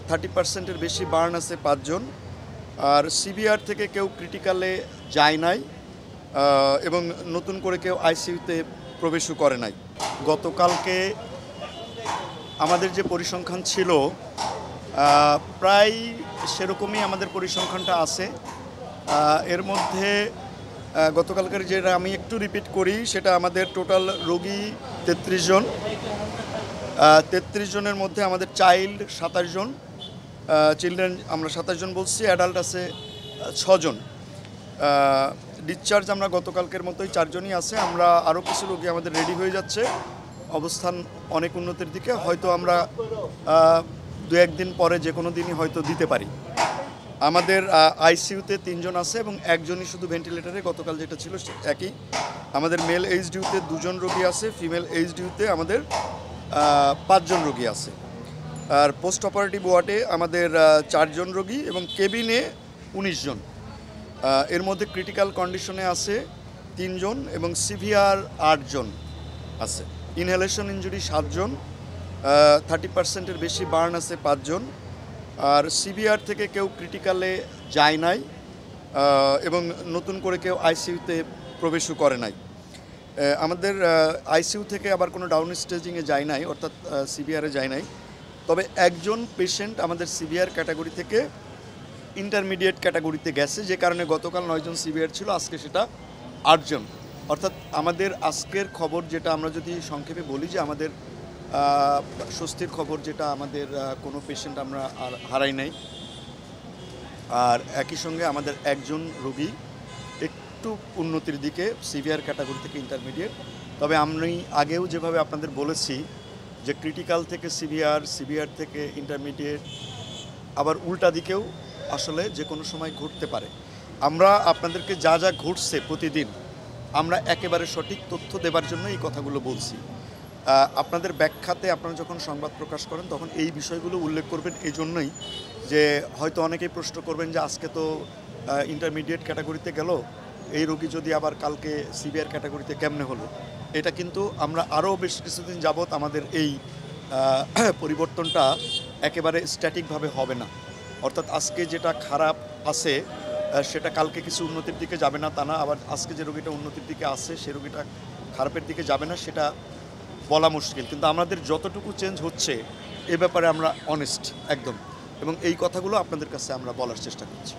30%-এর বেশি বার্ন আছে 5 জন। আর সিভিআর থেকে কেউ ক্রিটিক্যালে যায় নাই এবং নতুন করে কেউ আইসিইউতে প্রবেশও করে নাই। গতকালকে আমাদের যে পরিসংখ্যান ছিল প্রায় সেরকমই আমাদের পরিসংখ্যানটা আছে। এর মধ্যে গতকালকের যেটা আমি একটু রিপিট করি, সেটা আমাদের টোটাল রোগী 33 জন। 33 জনের মধ্যে আমাদের চাইল্ড 27 জন, চিলড্রেন আমরা 27 জন বলছি, অ্যাডাল্ট আছে 6 জন। ডিসচার্জ আমরা গতকালকের মতোই 4 জনই আছে। আমরা আরও কিছু রোগী আমাদের রেডি হয়ে যাচ্ছে, অবস্থান অনেক উন্নতির দিকে। হয়তো আমরা 2-1 দিন পরে যে কোনো দিনই হয়তো দিতে পারি। আমাদের আইসিইউতে 3 জন আছে এবং একজনই শুধু ভেন্টিলেটারে, গতকাল যেটা ছিল একই। আমাদের মেল এইচডিউতে 2 জন রোগী আছে, ফিমেল এইচডিউতে আমাদের 5 জন রোগী আছে। আর পোস্ট অপারেটিভ ওয়ার্ডে আমাদের 4 জন রোগী এবং কেবিনে 19 জন। এর মধ্যে ক্রিটিক্যাল কন্ডিশনে আছে 3 জন এবং সিভিআর 8 জন আছে। ইনহেলেশন ইনজুরি 7 জন, 30%-এর বেশি বার্ন আছে 5 জন। আর সিভিআর থেকে কেউ ক্রিটিক্যালে যায় নাই এবং নতুন করে কেউ আইসিইউতে প্রবেশও করে নাই। আমাদের আইসিইউ থেকে আবার কোনো ডাউন স্টেজিংয়ে যায় নাই, অর্থাৎ সিভিআরে যায় নাই। তবে একজন পেশেন্ট আমাদের সিভিআর ক্যাটাগরি থেকে ইন্টারমিডিয়েট ক্যাটাগরিতে গেছে, যে কারণে গতকাল 9 জন সিভিআর ছিল, আজকে সেটা 8 জন। অর্থাৎ আমাদের আজকের খবর যেটা আমরা যদি সংক্ষেপে বলি, যে আমাদের স্বস্তির খবর যেটা আমাদের কোনো পেশেন্ট আমরা আর হারাই নাই। আর একই সঙ্গে আমাদের একজন রোগী একটু উন্নতির দিকে, সিভিআর ক্যাটাগরি থেকে ইন্টারমিডিয়েট। তবে আমি আগেও যেভাবে আপনাদের বলেছি যে ক্রিটিক্যাল থেকে সিভিআর, সিভিআর থেকে ইন্টারমিডিয়েট, আবার উল্টা দিকেও আসলে যে কোনো সময় ঘটতে পারে। আমরা আপনাদেরকে যা যা ঘটছে প্রতিদিন আমরা একেবারে সঠিক তথ্য দেবার জন্য এই কথাগুলো বলছি। আপনাদের ব্যাখ্যাতে আপনারা যখন সংবাদ প্রকাশ করেন তখন এই বিষয়গুলো উল্লেখ করবেন, এই জন্যই যে হয়তো অনেকেই প্রশ্ন করবেন যে আজকে তো ইন্টারমিডিয়েট ক্যাটাগরিতে গেল, এই রোগী যদি আবার কালকে সিভিআর ক্যাটাগরিতে কেমনে হলো। এটা কিন্তু আমরা আরও বেশ কিছুদিন যাবৎ আমাদের এই পরিবর্তনটা একেবারে স্ট্যাটিকভাবে হবে না। অর্থাৎ আজকে যেটা খারাপ আছে সেটা কালকে কিছু উন্নতির দিকে যাবে না তা না, আবার আজকে যে রোগীটা উন্নতির দিকে আসছে সে রোগীটা খারাপের দিকে যাবে না, সেটা বলা মুশকিল। কিন্তু আমাদের যতটুকু চেঞ্জ হচ্ছে এ ব্যাপারে আমরা অনেস্ট একদম, এবং এই কথাগুলো আপনাদের কাছে আমরা বলার চেষ্টা করছি।